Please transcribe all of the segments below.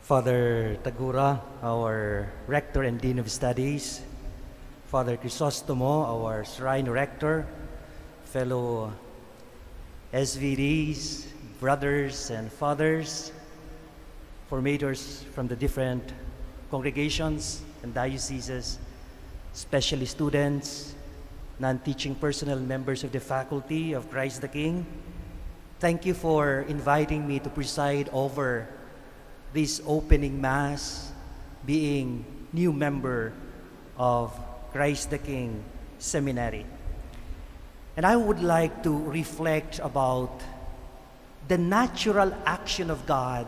Father Tagura, our Rector and Dean of Studies, Father Crisostomo, our Shrine Rector, fellow SVDs, brothers and fathers, formators from the different congregations and dioceses, especially students, non-teaching personnel, members of the faculty of Christ the King. Thank you for inviting me to preside over this opening Mass, being new member of Christ the King Seminary. And I would like to reflect about the natural action of God,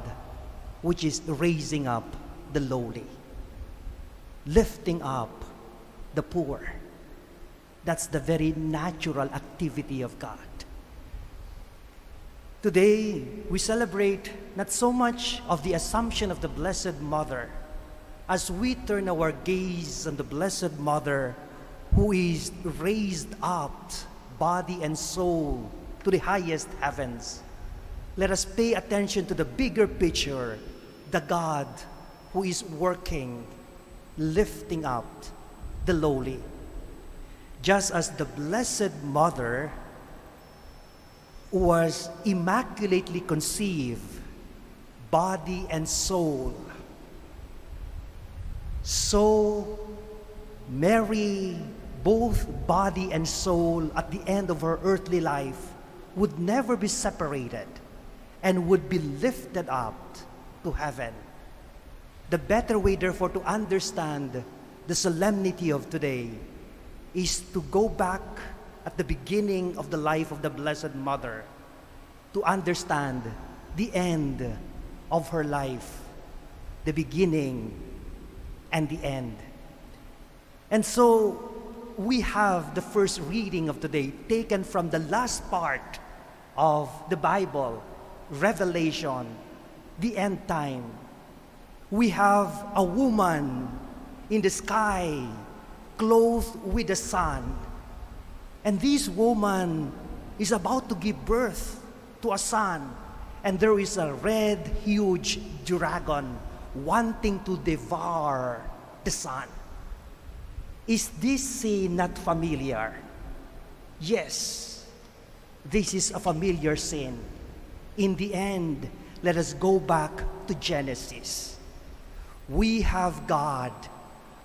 which is raising up the lowly, lifting up the poor. That's the very natural activity of God. Today, we celebrate not so much of the Assumption of the Blessed Mother, as we turn our gaze on the Blessed Mother who is raised up, body and soul, to the highest heavens. Let us pay attention to the bigger picture, the God who is working, lifting up the lowly. Just as the Blessed Mother was immaculately conceived, body and soul, so Mary, both body and soul, at the end of her earthly life, would never be separated and would be lifted up to heaven. The better way, therefore, to understand the solemnity of today is to go back at the beginning of the life of the Blessed Mother to understand the end of her life, the beginning and the end. And so we have the first reading of today taken from the last part of the Bible, Revelation, the end time. We have a woman in the sky clothed with the sun. And this woman is about to give birth to a son. And there is a red, huge dragon wanting to devour the son. Is this scene not familiar? Yes, this is a familiar scene. In the end, let us go back to Genesis. We have God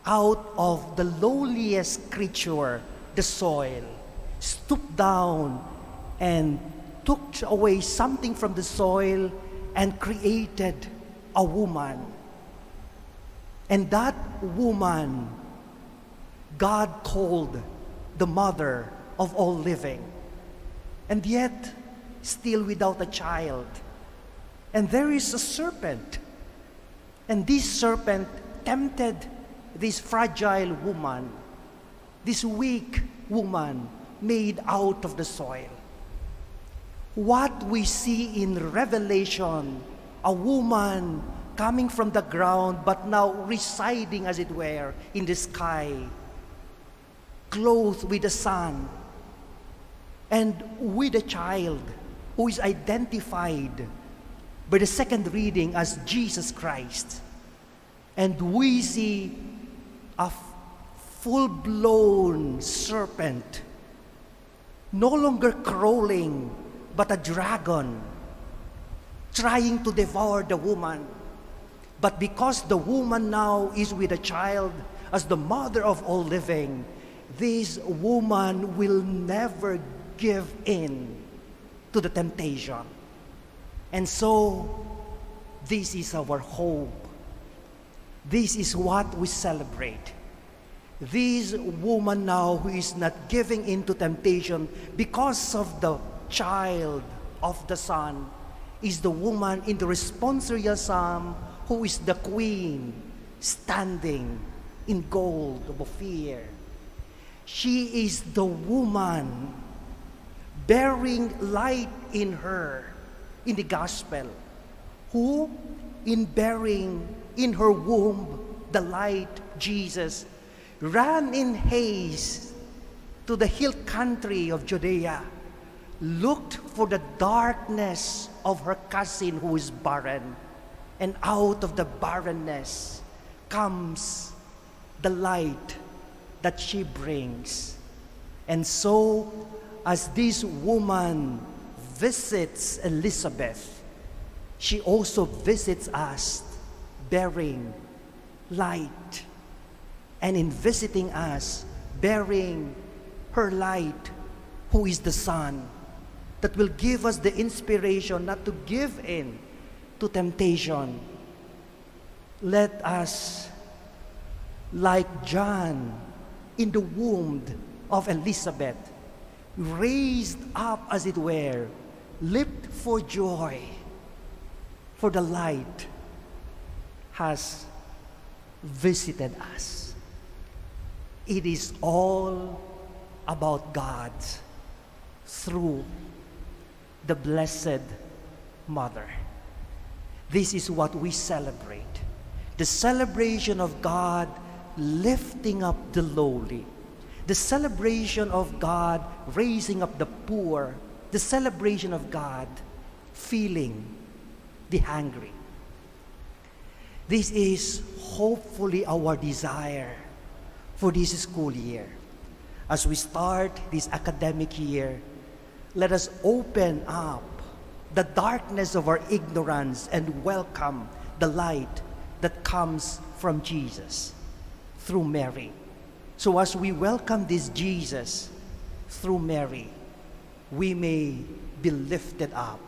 out of the lowliest creature, the soil, stooped down and took away something from the soil and created a woman. And that woman, God called the mother of all living, and yet still without a child. And there is a serpent, and this serpent tempted this fragile woman, this weak woman made out of the soil. What we see in Revelation, a woman coming from the ground but now residing, as it were, in the sky, clothed with the sun, and with a child who is identified by the second reading as Jesus Christ. And we see a full-blown serpent, no longer crawling, but a dragon, trying to devour the woman. But because the woman now is with a child, as the mother of all living, this woman will never give in to the temptation. And so, this is our hope. This is what we celebrate. This woman now who is not giving in to temptation because of the child of the Son is the woman in the responsorial psalm who is the queen standing in gold of Ophir. She is the woman bearing light in her, in the gospel, who in bearing in her womb the light, Jesus, ran in haste to the hill country of Judea, looked for the darkness of her cousin who is barren, And out of the barrenness comes the light that she brings. And so, as this woman visits Elizabeth, she also visits us bearing light. And in visiting us, bearing her light, who is the Son, that will give us the inspiration not to give in to temptation. Let us, like John in the womb of Elizabeth, raised up, as it were, leaped for joy, for the light has visited us. It is all about God through the Blessed Mother. This is what we celebrate. The celebration of God lifting up the lowly. The celebration of God raising up the poor. The celebration of God feeding the hungry. This is hopefully our desire for this school year. As we start this academic year, let us open up the darkness of our ignorance and welcome the light that comes from Jesus through Mary. So as we welcome this Jesus through Mary, we may be lifted up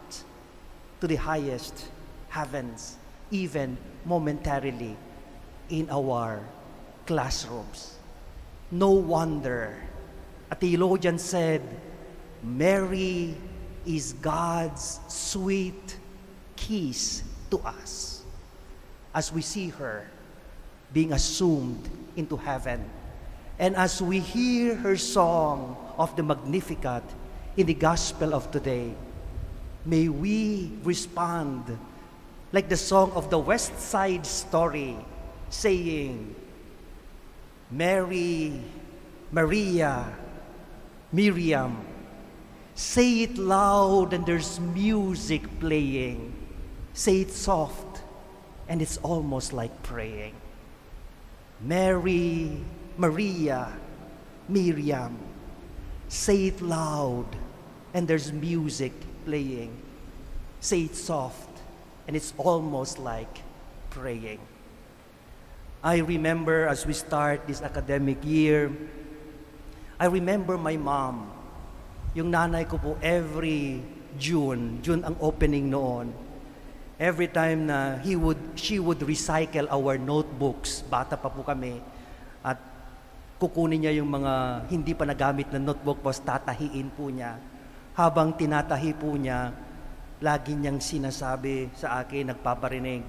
to the highest heavens, even momentarily in our classrooms. No wonder a theologian said, Mary is God's sweet kiss to us as we see her being assumed into heaven. And as we hear her song of the Magnificat in the gospel of today, may we respond like the song of the West Side Story, saying, Mary, Maria, Miriam, say it loud and there's music playing. Say it soft and it's almost like praying. Mary, Maria, Miriam, say it loud and there's music playing. Say it soft and it's almost like praying. I remember as we start this academic year, I remember my mom. Yung nanay ko po every June ang opening noon. Every time na she would recycle our notebooks, bata pa po kami, at kukunin niya yung mga hindi pa nagamit na notebook, tapos tatahiin po niya. Habang tinatahi po niya, lagi niyang sinasabi sa akin, nagpaparinig,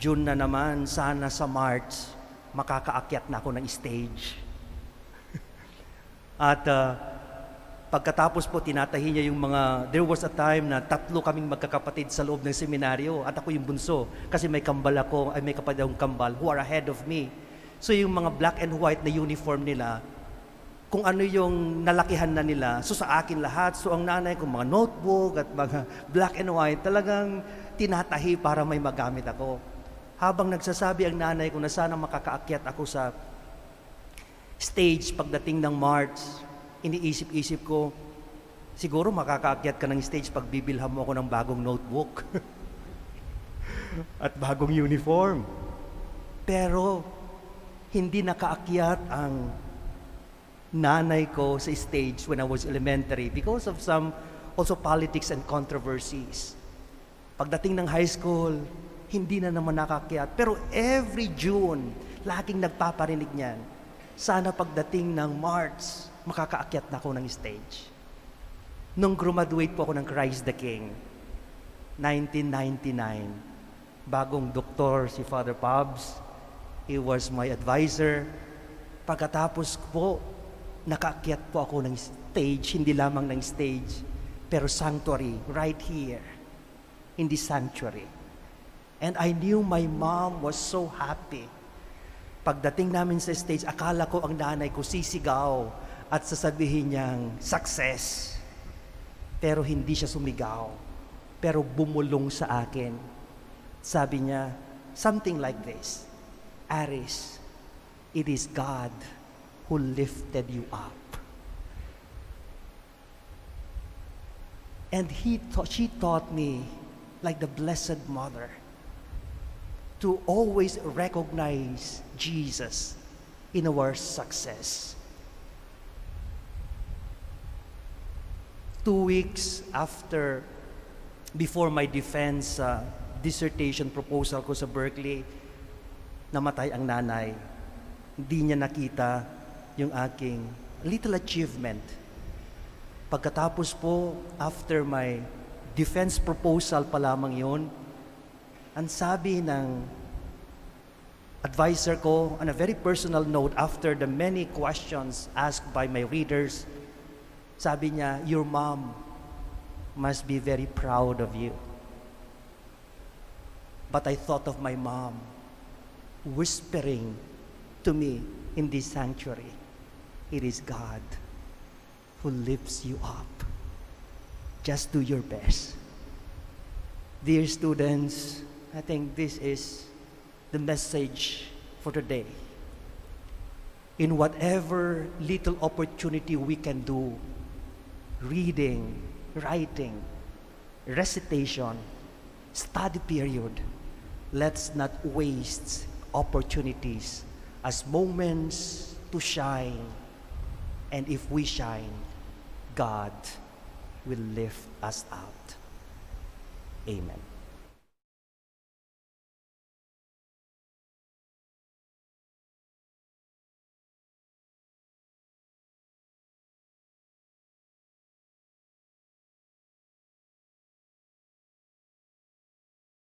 June na naman, sana sa March, makakaakyat na ako ng stage. At pagkatapos po, tinatahi niya yung mga, there was a time na 3 kaming magkakapatid sa loob ng seminaryo at ako yung bunso kasi may kapatid akong kambal who are ahead of me. So yung mga black and white na uniform nila, kung ano yung nalakihan na nila, so sa akin lahat. So ang nanay ko, mga notebook at mga black and white, talagang tinatahi para may magamit ako. Habang nagsasabi ang nanay ko na sana makakaakyat ako sa stage pagdating ng March, iniisip-isip ko, siguro makakaakyat ka ng stage pag bibilhan mo ako ng bagong notebook at bagong uniform. Pero hindi nakaakyat ang nanay ko sa stage when I was elementary because of some also politics and controversies. Pagdating ng high school, hindi na naman nakaakyat. Pero every June, laging nagpaparinig niyan, sana pagdating ng March, makakaakyat na ako ng stage. Nung graduate po ako ng Christ the King, 1999, bagong doktor si Father Pabs, he was my advisor. Pagkatapos po, nakaakyat po ako ng stage, hindi lamang ng stage, pero sanctuary, right here, in the sanctuary. And I knew my mom was so happy. Pagdating namin sa stage, akala ko ang nanay ko sisigaw at sasabihin niyang success. Pero hindi siya sumigaw. Pero bumulong sa akin. Sabi niya, something like this, Aris, it is God who lifted you up. And she taught me, like the Blessed Mother, to always recognize Jesus in our success. 2 weeks before my defense dissertation proposal ko sa Berkeley, namatay ang nanay. Hindi niya nakita yung aking little achievement. Pagkatapos po, after my defense proposal pa lamang yun, ang sabi ng advisor ko, on a very personal note, after the many questions asked by my readers, sabi niya, your mom must be very proud of you. But I thought of my mom whispering to me in this sanctuary, it is God who lifts you up. Just do your best. Dear students, I think this is the message for today. In whatever little opportunity we can do, reading, writing, recitation, study period, let's not waste opportunities as moments to shine. And if we shine, God will lift us out. Amen.